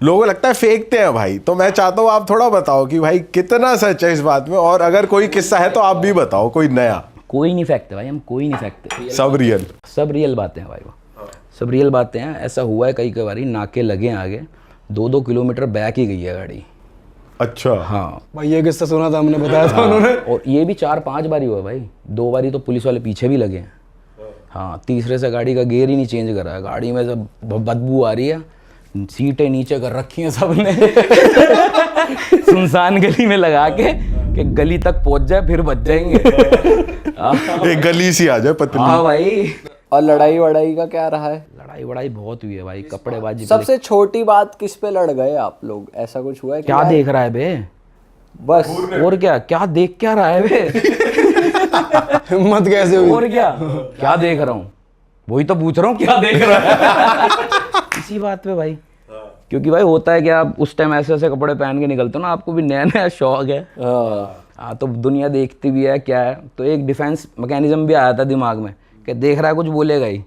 लोगों को लगता है फेंकते हैं भाई, तो मैं चाहता हूँ आप थोड़ा बताओ कि भाई कितना सच है इस बात में, और अगर कोई किस्सा है तो आप भी बताओ कोई नया। कोई नहीं फेंकते भाई, हम कोई नहीं फेंकते, सब रियल बातें हैं भाई, वो सब रियल बातें हैं। ऐसा हुआ है कई बारी, नाके लगे आगे 2-2 किलोमीटर बैक ही गई है गाड़ी। अच्छा हाँ भाई, ये किस्सा सुना था हमने, बताया था उन्होंने। और ये भी 4-5 बारी हुआ भाई, 2 बारी तो पुलिस वाले पीछे भी लगे हैं। हाँ, तीसरे से गाड़ी का गियर ही नहीं चेंज करा है, गाड़ी में सब बदबू आ रही है, सीटें नीचे कर रखी हैं सबने सुनसान गली में लगा के कि गली तक पहुंच जाए फिर बच जाएंगे। एक गली सी आ जाए पतली। हाँ भाई। और लड़ाई वड़ाई का क्या रहा है? लड़ाई वड़ाई बहुत हुई है भाई, कपड़ेबाजी। सबसे छोटी बात किस पे लड़ गए आप लोग, ऐसा कुछ हुआ है? क्या देख रहा है बे? बस और क्या देख क्या रहा है बे? हिम्मत कैसे हुई? और क्या देख रहा हूँ, वही तो पूछ रहा हूँ, क्या देख रहा है? इसी बात पे भाई, क्योंकि भाई होता है कि आप उस टाइम ऐसे ऐसे कपड़े पहन के निकलते हो ना, आपको भी नया नया शौक है। हाँ, तो दुनिया देखती भी है क्या है, तो एक डिफेंस मैकेनिज्म भी आया था दिमाग में कि देख रहा है कुछ बोलेगा ही,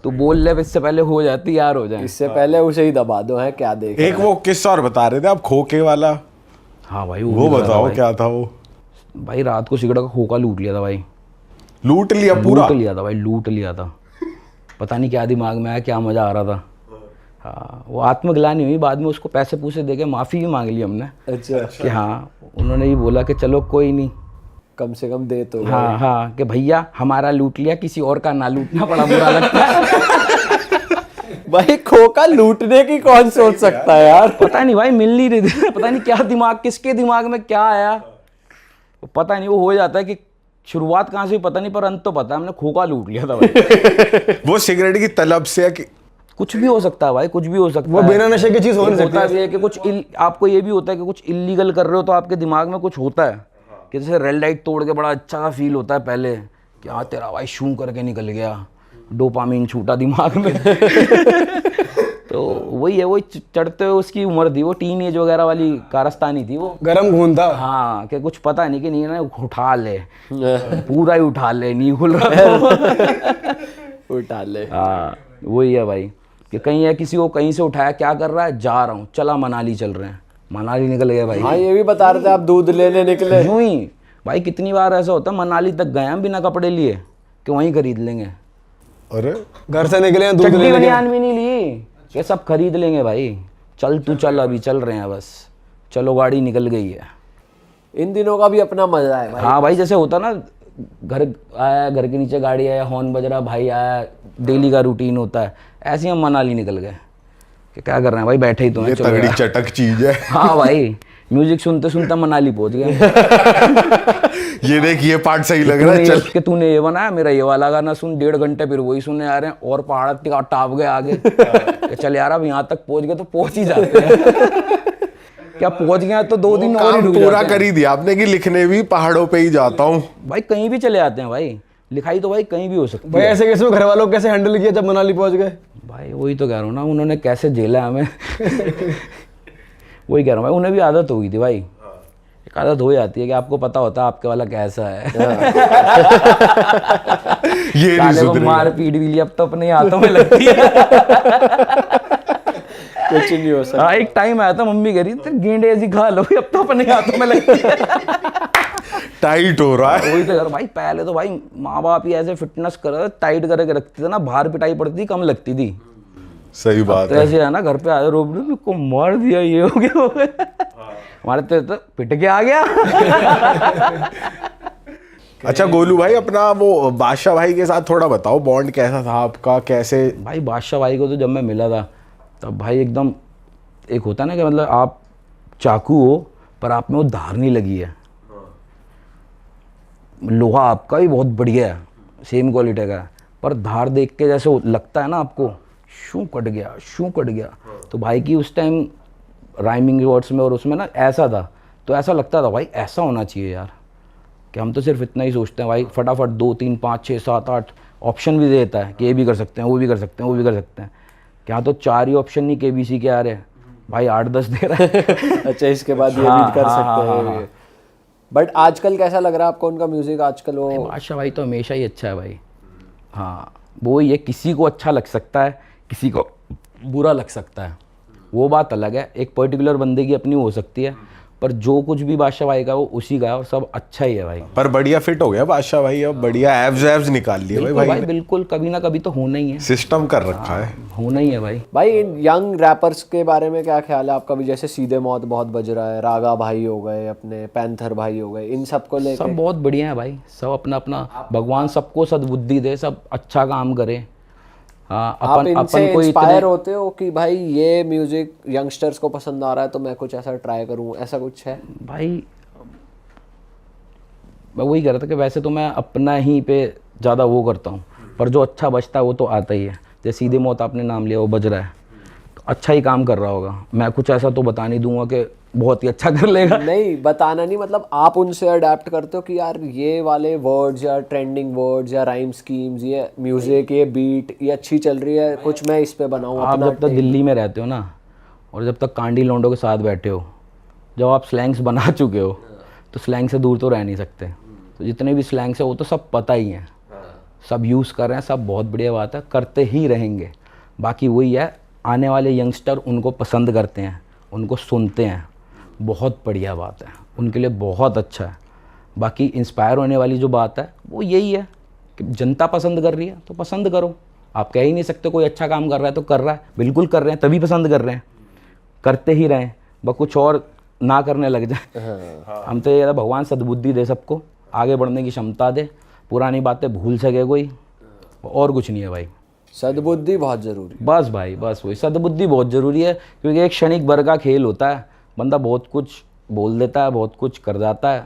तो बोल ले, इससे पहले हो जाए, तैयार हो जाए, इससे पहले उसे ही दबा दो। है क्या देख एक वो किस्सा और बता रहे थे आप, खोखे वाला। हाँ भाई, वो बताओ क्या था वो? भाई रात को सिगरेट का खोखा लूट लिया था भाई। लूट लिया पूरा? लूट लिया था भाई, लूट लिया था। पता नहीं क्या दिमाग में आया, क्या मजा आ रहा था। हाँ, वो आत्मग्लानि हुई बाद में, उसको पैसे पूसे देके माफ़ी भी मांग ली हमने। अच्छा कि हाँ, उन्होंने ही बोला कि चलो कोई नहीं, कम से कम दे तो। हाँ, कि भैया हमारा लूट लिया, किसी और का ना लूटना, बड़ा बुरा लगता है। भाई खोखा लूटने की कौन सोच सकता है यार? पता नहीं भाई, मिल नहीं रही थी, पता नहीं क्या दिमाग, किसके दिमाग में क्या आया, पता नहीं। वो हो जाता है कि शुरुआत कहाँ से हुई पता नहीं, पर अंत तो पता है, हमने खोखा लूट लिया था भाई। वो सिगरेट की तलब से कि कुछ भी हो सकता है भाई, कुछ भी हो सकता है। वो बिना नशे की चीज हो नहीं सकती। होता भी है कि कुछ आपको ये भी होता है कि कुछ इलीगल कर रहे हो, तो आपके दिमाग में कुछ होता है कि जैसे रेड लाइट तोड़ के बड़ा अच्छा सा फील होता है पहले, कि हाँ तेरा भाई शू करके निकल गया, डोपामीन छूटा दिमाग में। तो वही है, वही चढ़ते हुए उसकी उम्र थी, वो टीन एज वगैरह वाली कारस्तानी थी वो, गरम खून था। हाँ, कि कुछ पता नहीं कि नहीं ना उठा ले, पूरा ही उठा ले, नहीं खुल रहा उठा ले। हाँ, वही है भाई, कि कहीं है किसी को कहीं से उठाया, क्या कर रहा है, जा रहा हूँ, चला मनाली चल रहे हैं, मनाली निकल गए भाई। हाँ, ये भी बता रहे थे आप दूध लेने निकले। यूं ही भाई, कितनी बार ऐसा होता है, मनाली तक गए हम बिना कपड़े लिए कि वहीं खरीद लेंगे। अरे घर से निकले हैं दूध चड्डी लेने के। बनियान भी नहीं ली कि सब खरीद लेंगे भाई, चल तू चल, अभी चल रहे हैं बस, चलो गाड़ी निकल गई है। इन दिनों का भी अपना मजा है भाई। हाँ भाई, जैसे होता ना, घर आया, घर के नीचे गाड़ी आया, हॉर्न बज रहा, भाई आया, डेली का रूटीन होता है, ऐसे ही हम मनाली निकल गए कि क्या कर रहे हैं भाई, बैठे ही तो हैं, ये चलो तगड़ी यार। चटक चीज है। हाँ भाई, म्यूजिक सुनते सुनते मनाली पहुंच गए। ये देख, ये पार्ट सही लग रहा है, चल। कि तूने ये बनाया, मेरा ये वाला गाना सुन, 1.5 घंटे फिर वही सुनने आ रहे हैं, और पहाड़ टाप गए आगे। कि चल यार, अब यहाँ तक पहुंच गए तो पहुंच ही जाते हैं। क्या पहुंच गया तो 2 दिन और ही रुक पूरा जाते हैं। कर ही दिया आपने कि लिखने भी पहाड़ों पे ही जाता हूँ भाई, कहीं भी चले आते हैं भाई, लिखाई तो भाई कहीं भी हो सकती भाई है। ऐसे केस में घर वालों को कैसे हैंडल किया जब मनाली पहुंच गए? भाई वही तो कह रहा हूँ ना, उन्होंने कैसे झेला हमें। वही कह रहा हूँ भाई, उन्हें भी आदत हो गई थी भाई, एक आदत हो जाती है कि आपको पता होता है आपके वाला कैसा है। ये नहीं साले को सुधरेगा। मार पीट भी लिया, अब तो अपने हाथों में लगती है। कुछ नहीं हो सकता। हाँ, एक टाइम आया था, मम्मी कह रही थी गेंडे ऐसी खा लो, अब तो अपने हाथों में लगती है। टाइट हो रहा है। वही तो यार भाई, पहले तो भाई माँ बाप ही ऐसे फिटनेस कर टाइट करके रखते थे ना, बाहर पिटाई पड़ती थी, कम लगती थी। सही बात तो है। ऐसे है ना, घर पे आए रोबड़ू को मार दिया, ये हो गया, वो गया। हमारे तो पिट के आ गया। अच्छा गोलू भाई, अपना वो बादशाह भाई के साथ थोड़ा बताओ, बॉन्ड कैसा था आपका, कैसे? भाई बादशाह भाई को तो जब मैं मिला था, तब भाई एकदम, एक होता है ना कि मतलब आप चाकू हो पर आप में वो धार नहीं लगी है, लोहा आपका भी बहुत बढ़िया है, सेम क्वालिटी का है, पर धार देख के जैसे लगता है ना आपको, शू कट गया, शू कट गया। तो भाई की उस टाइम राइमिंग वर्ड्स में और उसमें ना ऐसा था, तो ऐसा लगता था भाई ऐसा होना चाहिए यार, कि हम तो सिर्फ इतना ही सोचते हैं भाई, फटाफट 2 3 5 6 7 8 ऑप्शन भी देता है कि ये भी कर सकते हैं, वो भी कर सकते हैं, वो भी कर सकते हैं। क्या तो 4 ही ऑप्शन नहीं KBC के आ रहे भाई, 8-10 दे रहा है। अच्छा, इसके बाद ये भी कर सकते हैं। बट आजकल कैसा लग रहा है आपको उनका म्यूजिक आजकल? वो बादशाह भाई तो हमेशा ही अच्छा है भाई। हाँ, वो ये किसी को अच्छा लग सकता है, किसी को बुरा लग सकता है। वो बात अलग है, एक पर्टिकुलर बंदे की अपनी हो सकती है, पर जो कुछ भी बादशाह भाई का वो उसी का है और सब अच्छा ही है भाई। पर बढ़िया फिट हो गया बादशाह भाई, अब बढ़िया एब्स एब्स निकाल लिए बिल्कुल भाई भाई बिल्कुल, कभी ना कभी तो होना ही है, सिस्टम कर रखा है। होना ही है भाई। भाई इन यंग रैपर्स के बारे में क्या ख्याल है आपका? भी जैसे सीधे मौत बहुत बज रहा है, रागा भाई हो गए, अपने पैंथर भाई हो गए, इन सबको लेके सब बहुत बढ़िया है भाई, सब अपना अपना, भगवान सबको सद्बुद्धि दे, सब अच्छा काम करे। हाँ आप इनसे को इंस्पायर होते हो कि भाई ये म्यूजिक यंगस्टर्स को पसंद आ रहा है तो मैं कुछ ऐसा ट्राई करूं, ऐसा कुछ है? भाई मैं वही कह रहा था कि वैसे तो मैं अपना ही पे ज़्यादा वो करता हूँ, पर जो अच्छा बजता है वो तो आता ही है। जैसे सीधे मौत आपने नाम लिया, वो बज रहा है तो अच्छा ही काम कर रहा होगा, मैं कुछ ऐसा तो बता नहीं दूंगा कि बहुत ही अच्छा कर लेगा। नहीं बताना नहीं, मतलब आप उनसे अडेप्ट करते हो कि यार ये वाले वर्ड्स या ट्रेंडिंग वर्ड्स या राइम स्कीम्स, ये म्यूजिक, ये बीट, ये अच्छी चल रही है, कुछ मैं इस पे बनाऊं आप अपना जब तक दिल्ली में रहते हो ना, और जब तक कांडी लौंडों के साथ बैठे हो, जब आप स्लैंग्स बना चुके हो तो स्लैंग से दूर तो रह नहीं सकते। तो जितने भी स्लैंग्स है वो तो सब पता ही हैं, सब यूज़ कर रहे हैं, सब बहुत बढ़िया बात है, करते ही रहेंगे। बाकी वही है, आने वाले यंगस्टर उनको पसंद करते हैं, उनको सुनते हैं, बहुत बढ़िया बात है, उनके लिए बहुत अच्छा है। बाकी इंस्पायर होने वाली जो बात है वो यही है कि जनता पसंद कर रही है तो पसंद करो। आप कह ही नहीं सकते कोई अच्छा काम कर रहा है तो कर रहा है, बिल्कुल कर रहे हैं तभी पसंद कर रहे हैं, करते ही रहें, बस कुछ और ना करने लग जाए। हम तो ये भगवान सद्बुद्धि दे, सबको आगे बढ़ने की क्षमता दे, पुरानी बातें भूल सके कोई, और कुछ नहीं है भाई। सद्बुद्धि बहुत जरूरी। बस भाई बस वही, सद्बुद्धि बहुत ज़रूरी है, क्योंकि एक क्षणिक भर का खेल होता है, बंदा बहुत कुछ बोल देता है, बहुत कुछ कर जाता है,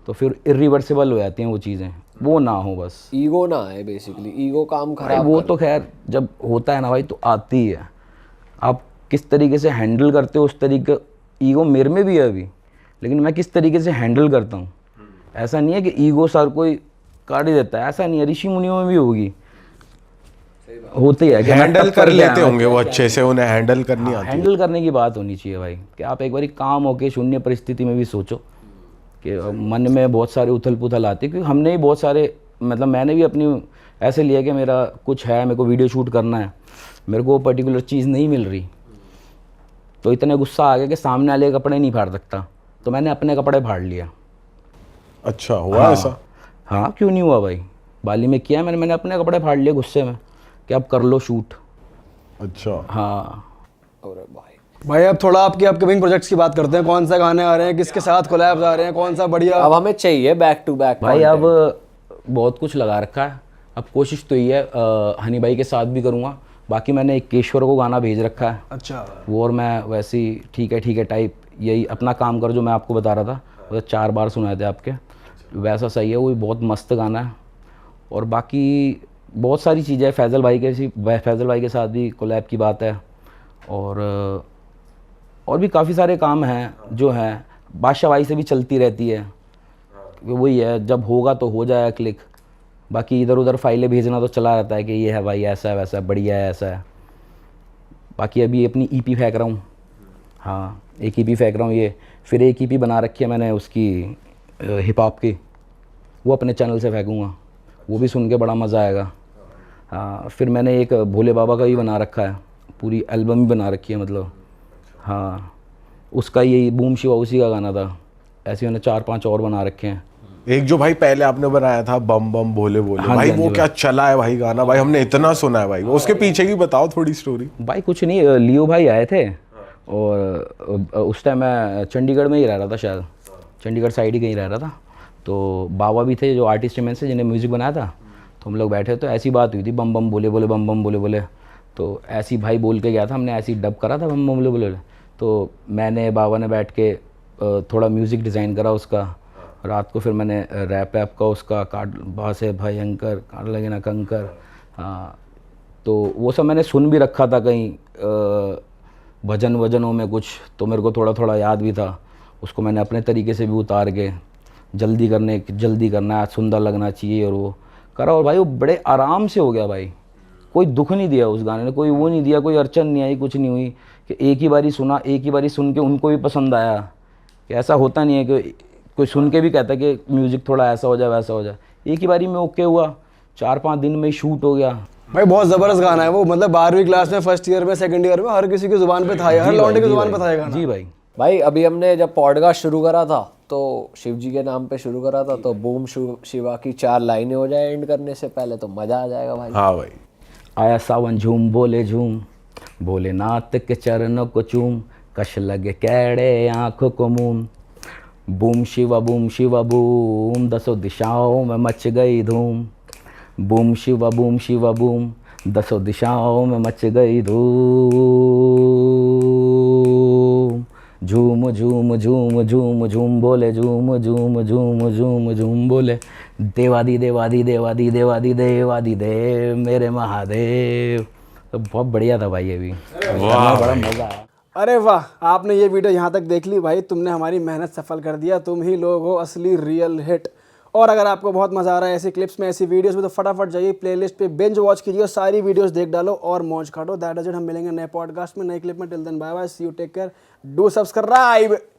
तो फिर इरिवर्सिबल हो जाती हैं वो चीज़ें, वो ना हो बस। ईगो ना है बेसिकली, ईगो काम भाई खराब वो कर- तो खैर जब होता है ना भाई तो आती ही है, आप किस तरीके से हैंडल करते हो उस तरीके, ईगो मेरे में भी है अभी, लेकिन मैं किस तरीके से हैंडल करता हूँ। ऐसा नहीं है कि ईगो सर कोई काट ही देता है, ऐसा नहीं है, ऋषि मुनियों में भी होगी, होती है कि मैं हैंडल टप कर करके लेते आया। होंगे वो अच्छे से, उन्हें हैंडल करनी आती है। हैंडल करने की बात होनी चाहिए भाई, कि आप एक बारी काम होके शून्य परिस्थिति में भी सोचो कि मन में बहुत सारे उथल पुथल आती है, क्योंकि हमने ही बहुत सारे, मतलब मैंने भी अपनी ऐसे लिया कि मेरा कुछ है, मेरे को वीडियो शूट करना है, मेरे को वो पर्टिकुलर चीज़ नहीं मिल रही, तो इतने गुस्सा आ गया कि सामने वाले के कपड़े नहीं फाड़ सकता, तो मैंने अपने कपड़े फाड़ लिया। अच्छा हुआ ऐसा? हाँ क्यों नहीं हुआ भाई, बाली में किया मैंने अपने कपड़े फाड़ लिए गुस्से में कि अब कर लो शूट। अच्छा हाँ अरे भाई भाई अब थोड़ा आपके अपकमिंग प्रोजेक्ट्स की बात करते हैं, कौन सा गाने आ रहे हैं, किसके साथ कोलैब्स आ रहे हैं, कौन सा बढ़िया? अब हमें चाहिए बैक टू बैक भाई अब बहुत कुछ लगा रखा है, अब कोशिश तो ये है हनी भाई के साथ भी करूँगा, बाकी मैंने एक केशवर को गाना भेज रखा है, अच्छा वो और मैं वैसे ही ठीक है टाइप, यही अपना काम कर जो मैं आपको बता रहा था, वो 4 बार सुनाए थे आपके, वैसा सही है, वो भी बहुत मस्त गाना है। और बाकी बहुत सारी चीज़ें, फैज़ल भाई के साथ भी कोलैब की बात है, और भी काफ़ी सारे काम हैं जो हैं, बादशाह भाई से भी चलती रहती है, वही है, जब होगा तो हो जाएगा क्लिक, बाकी इधर उधर फाइलें भेजना तो चला रहता है कि ये है भाई, ऐसा है वैसा है, बढ़िया है, ऐसा है। बाकी अभी अपनी ईपी फेंक रहा हूँ, हाँ एक ईपी फेंक रहा हूँ, ये फिर एक ईपी बना रखी है मैंने उसकी हिप हॉप की, वो अपने चैनल से फेंकूँगा, वो भी सुन के बड़ा मज़ा आएगा। हाँ फिर मैंने एक भोले बाबा का भी बना रखा है, पूरी एल्बम ही बना रखी है मतलब, हाँ उसका यही बूम शिवा उसी का गाना था, ऐसे मैंने 4-5 और बना रखे हैं। एक जो भाई पहले आपने बनाया था बम बम भोले भोले, हाँ जी, भाई हाँ वो जी क्या चला है भाई गाना, भाई हमने इतना सुना है भाई, उसके पीछे की बताओ थोड़ी स्टोरी। भाई कुछ नहीं, लियो भाई आए थे, और उस टाइम मैं चंडीगढ़ में ही रह रहा था, शायद चंडीगढ़ साइड ही कहीं रह रहा था, तो बाबा भी थे जो आर्टिस्ट में से जिन्हें म्यूज़िक बनाया था, तो हम लोग बैठे तो ऐसी बात हुई थी, बम बम बोले बोले बम बम बोले बोले, तो ऐसी भाई बोल के गया था, हमने ऐसी डब करा था बम बम बोले बोले, तो मैंने बाबा ने बैठ के थोड़ा म्यूज़िक डिज़ाइन करा उसका, रात को फिर मैंने रैप ऐप का उसका काट बास है भयंकर काट लगे ना कंकर, हाँ तो वो सब मैंने सुन भी रखा था कहीं भजन वजनों में कुछ, तो मेरे को थोड़ा थोड़ा याद भी था, उसको मैंने अपने तरीके से भी उतार के जल्दी करना है, सुंदर लगना चाहिए, और वो करा, और भाई वो बड़े आराम से हो गया भाई, कोई दुख नहीं दिया उस गाने ने, कोई वो नहीं दिया, कोई अड़चन नहीं आई, कुछ नहीं हुई कि एक ही बारी सुना, एक ही बारी सुन के उनको भी पसंद आया, कि ऐसा होता नहीं है कि कोई सुन के भी कहता है कि म्यूज़िक थोड़ा ऐसा हो जाए वैसा हो जाए, एक ही बारी में ओके हुआ, 4-5 दिन में शूट हो गया, भाई बहुत जबरदस्त गाना है वो, मतलब 12वीं क्लास में, फर्स्ट ईयर में, सेकंड ईयर में हर किसी की जुबान पे था ये, हर जी लौंडे भाई, की जी जुबान भाई, पे था ये गाना। जी भाई। भाई अभी हमने जब पॉडकास्ट शुरू करा था तो शिव जी के नाम पे शुरू करा था, तो बूम शिवा की 4 लाइनें हो जाए एंड करने से पहले, तो मजा आ जाएगा भाई। हाँ भाई। आया सावन झूम बोले झूम, भोलेनाथ के चरणों को चूम, कश लगे कैड़े आंखों को मूम। बूम शिवा बूम, दसों दिशाओं में मच गई धूम। बूम शिवा बूम, दसों दिशाओं में मच गई धूम। झूम झूम झूम झूम झूम बोले, झूम झूम झूम झूम झूम बोले, देवादी देवादी देवादी देवादी देवादी देव मेरे महादेव। तो बहुत बढ़िया था भाई ये भी, वाह बड़ा भाई। मजा आया। अरे वाह, आपने ये वीडियो यहाँ तक देख ली भाई, तुमने हमारी मेहनत सफल कर दिया, तुम ही लोग हो असली रियल हिट। और अगर आपको बहुत मजा आ रहा है ऐसी क्लिप्स में, ऐसी वीडियोस में, तो फटाफट जाइए प्लेलिस्ट पे बिंज वॉच कीजिए और सारी वीडियोस देख डालो और मौज काटो। दैट इज इट, हम मिलेंगे नए पॉडकास्ट में, नए क्लिप में। Till then bye bye, see you, take care, do subscribe.